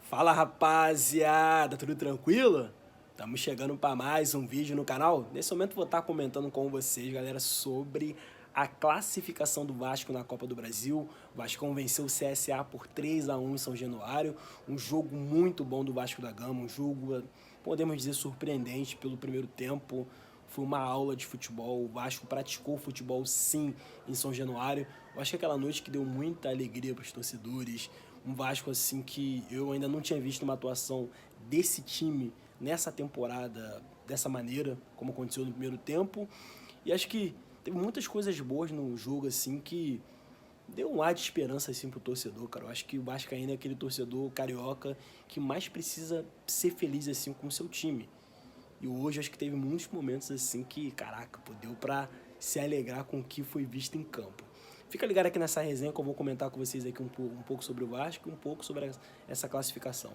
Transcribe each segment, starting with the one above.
Fala rapaziada, tudo tranquilo? Estamos chegando para mais um vídeo no canal. Nesse momento vou estar comentando com vocês, galera, sobre a classificação do Vasco na Copa do Brasil. O Vasco venceu o CSA por 3-1 em São Januário. Um jogo muito bom do Vasco da Gama, um jogo, podemos dizer, surpreendente pelo primeiro tempo. Foi uma aula de futebol, o Vasco praticou futebol sim em São Januário. Eu acho que aquela noite que deu muita alegria para os torcedores, um Vasco assim que eu ainda não tinha visto uma atuação desse time nessa temporada dessa maneira, como aconteceu no primeiro tempo. E acho que teve muitas coisas boas no jogo assim que deu um ar de esperança assim pro torcedor, cara. Eu acho que o Vascaíno é aquele torcedor carioca que mais precisa ser feliz assim com o seu time. E hoje acho que teve muitos momentos assim que, caraca, pô, deu pra se alegrar com o que foi visto em campo. Fica ligado aqui nessa resenha que eu vou comentar com vocês aqui um pouco sobre o Vasco e um pouco sobre essa classificação.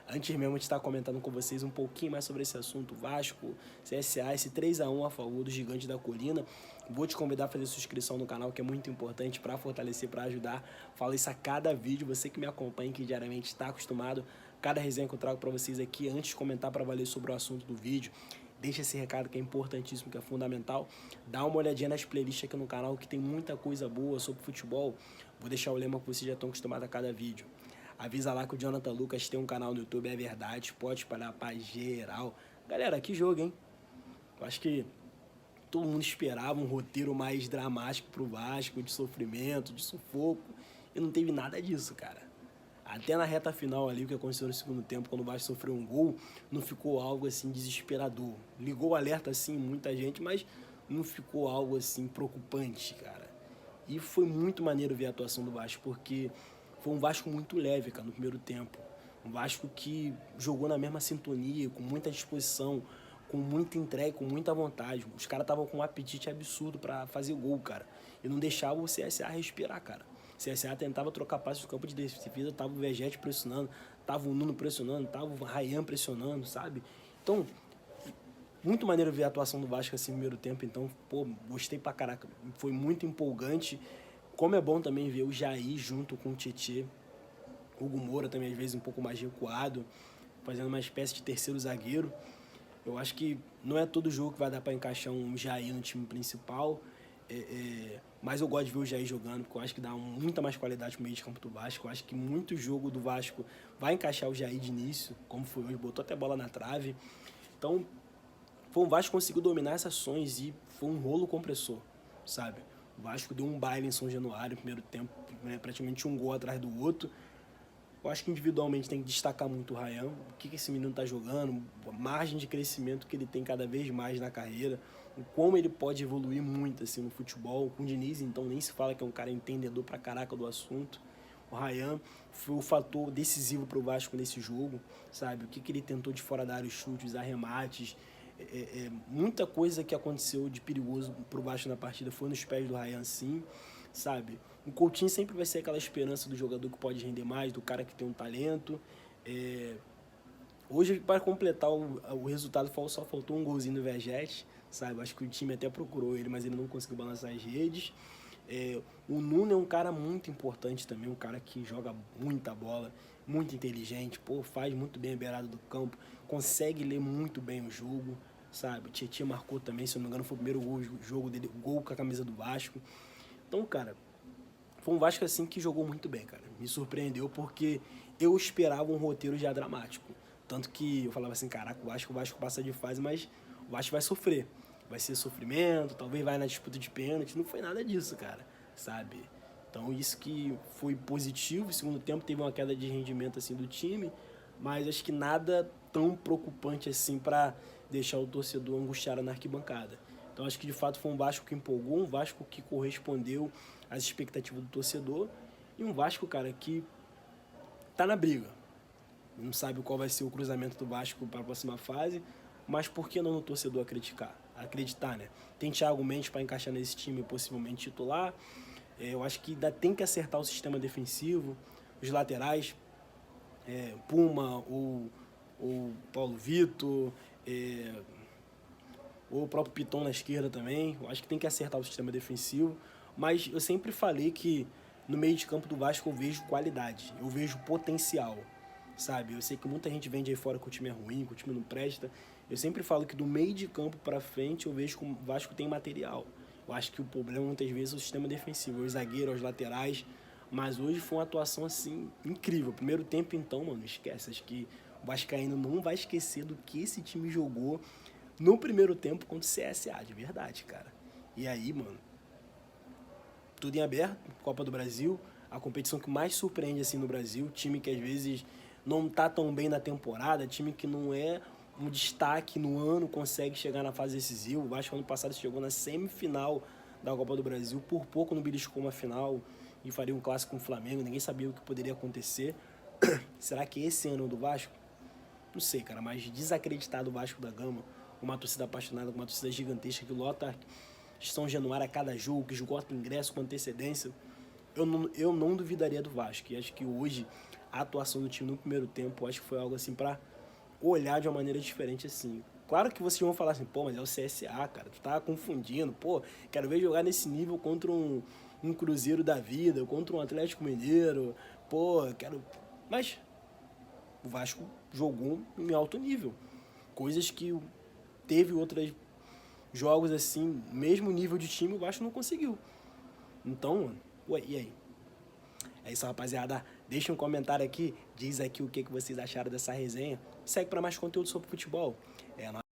Antes mesmo de estar comentando com vocês um pouquinho mais sobre esse assunto, Vasco, CSA, esse 3-1 a favor do Gigante da Colina, vou te convidar a fazer sua inscrição no canal, que é muito importante para fortalecer, para ajudar. Falo isso a cada vídeo, você que me acompanha, que diariamente está acostumado, cada resenha que eu trago para vocês aqui, antes de comentar para valer sobre o assunto do vídeo, deixa esse recado que é importantíssimo, que é fundamental. Dá uma olhadinha nas playlists aqui no canal, que tem muita coisa boa sobre futebol. Vou deixar o lema que vocês já estão acostumados a cada vídeo. Avisa lá que o Jonathan Lucas tem um canal no YouTube, é verdade, pode espalhar pra geral. Galera, que jogo, hein? Eu acho que todo mundo esperava um roteiro mais dramático pro Vasco, de sofrimento, de sufoco, e não teve nada disso, cara. Até na reta final ali, o que aconteceu no segundo tempo, quando o Vasco sofreu um gol, não ficou algo assim desesperador. Ligou o alerta assim, muita gente, mas não ficou algo assim preocupante, cara. E foi muito maneiro ver a atuação do Vasco, porque foi um Vasco muito leve, cara, no primeiro tempo. Um Vasco que jogou na mesma sintonia, com muita disposição, com muita entrega, com muita vontade. Os caras estavam com um apetite absurdo para fazer gol, cara. E não deixava o CSA respirar, cara. O CSA tentava trocar passes no campo de defesa, tava o Vegete pressionando, tava o Nuno pressionando, tava o Ryan pressionando, sabe? Então, muito maneiro ver a atuação do Vasco assim no primeiro tempo, então, pô, gostei pra caraca. Foi muito empolgante. Como é bom também ver o Jair junto com o Tietê. O Hugo Moura também, às vezes, um pouco mais recuado, fazendo uma espécie de terceiro zagueiro. Eu acho que não é todo jogo que vai dar pra encaixar um Jair no time principal, mas eu gosto de ver o Jair jogando, porque eu acho que dá muita mais qualidade pro meio de campo do Vasco. Eu acho que muito jogo do Vasco vai encaixar o Jair de início, como foi hoje, botou até bola na trave. Então, foi um Vasco que conseguiu dominar essas ações e foi um rolo compressor, sabe? O Vasco deu um baile em São Januário no primeiro tempo, né, praticamente um gol atrás do outro. Eu acho que individualmente tem que destacar muito o Ryan, o que esse menino tá jogando, a margem de crescimento que ele tem cada vez mais na carreira, o como ele pode evoluir muito assim no futebol. Com o Diniz, então, nem se fala que é um cara entendedor pra caraca do assunto. O Ryan foi o fator decisivo pro Vasco nesse jogo, sabe? O que ele tentou de fora da área, os chutes, arremates, muita coisa que aconteceu de perigoso pro Vasco na partida foi nos pés do Ryan, sim, sabe? O Coutinho sempre vai ser aquela esperança do jogador que pode render mais, do cara que tem um talento. É... Hoje, para completar o resultado, só faltou um golzinho do Vegete, sabe? Acho que o time até procurou ele, mas ele não conseguiu balançar as redes. O Nuno é um cara muito importante também, um cara que joga muita bola, muito inteligente, pô, faz muito bem a beirada do campo, consegue ler muito bem o jogo, sabe? O Tietchan marcou também, se eu não me engano, foi o primeiro jogo dele, gol com a camisa do Vasco. Então, cara, foi um Vasco assim que jogou muito bem, cara. Me surpreendeu porque eu esperava um roteiro já dramático. Tanto que eu falava assim, caraca, o Vasco passa de fase, mas o Vasco vai sofrer. Vai ser sofrimento, talvez vai na disputa de pênalti. Não foi nada disso, cara, sabe? Então isso que foi positivo. No segundo tempo teve uma queda de rendimento assim do time, mas acho que nada tão preocupante assim para deixar o torcedor angustiado na arquibancada. Então acho que de fato foi um Vasco que empolgou, um Vasco que correspondeu às expectativas do torcedor e um Vasco, cara, que tá na briga. Não sabe qual vai ser o cruzamento do Vasco para a próxima fase, mas por que não no torcedor acreditar, né? Tem Thiago Mendes para encaixar nesse time, possivelmente titular. Eu acho que ainda tem que acertar o sistema defensivo, os laterais, Puma ou Paulo Vitor, ou o próprio Piton na esquerda também. Eu acho que tem que acertar o sistema defensivo, mas eu sempre falei que no meio de campo do Vasco eu vejo qualidade, eu vejo potencial, sabe? Eu sei que muita gente vende aí fora que o time é ruim, que o time não presta. Eu sempre falo que do meio de campo pra frente eu vejo que o Vasco tem material. Eu acho que o problema muitas vezes é o sistema defensivo, os zagueiros, os laterais. Mas hoje foi uma atuação assim incrível. Primeiro tempo, então, mano, esquece. Acho que o Vascaíno não vai esquecer do que esse time jogou no primeiro tempo contra o CSA, de verdade, cara. E aí, mano, tudo em aberto, Copa do Brasil, a competição que mais surpreende assim no Brasil, time que às vezes não tá tão bem na temporada, time que não é um destaque no ano, consegue chegar na fase decisiva. O Vasco ano passado chegou na semifinal da Copa do Brasil, por pouco não beliscou uma final e faria um clássico com o Flamengo, ninguém sabia o que poderia acontecer. Será que esse ano do Vasco? Não sei, cara, mas desacreditado o Vasco da Gama, uma torcida apaixonada, uma torcida gigantesca que lota São Januário a cada jogo, que esgota ingresso com antecedência, eu não duvidaria do Vasco. E acho que hoje a atuação do time no primeiro tempo, acho que foi algo assim pra olhar de uma maneira diferente assim. Claro que vocês vão falar assim, pô, mas é o CSA, cara, tu tá confundindo, pô, quero ver jogar nesse nível contra um Cruzeiro da vida, contra um Atlético Mineiro, pô, quero... Mas o Vasco jogou em alto nível. Coisas que teve outros jogos assim, mesmo nível de time, o Vasco não conseguiu. Então, mano, ué, e aí? É isso, rapaziada. Deixa um comentário aqui, diz aqui o que vocês acharam dessa resenha. Segue para mais conteúdo sobre futebol. É nóis.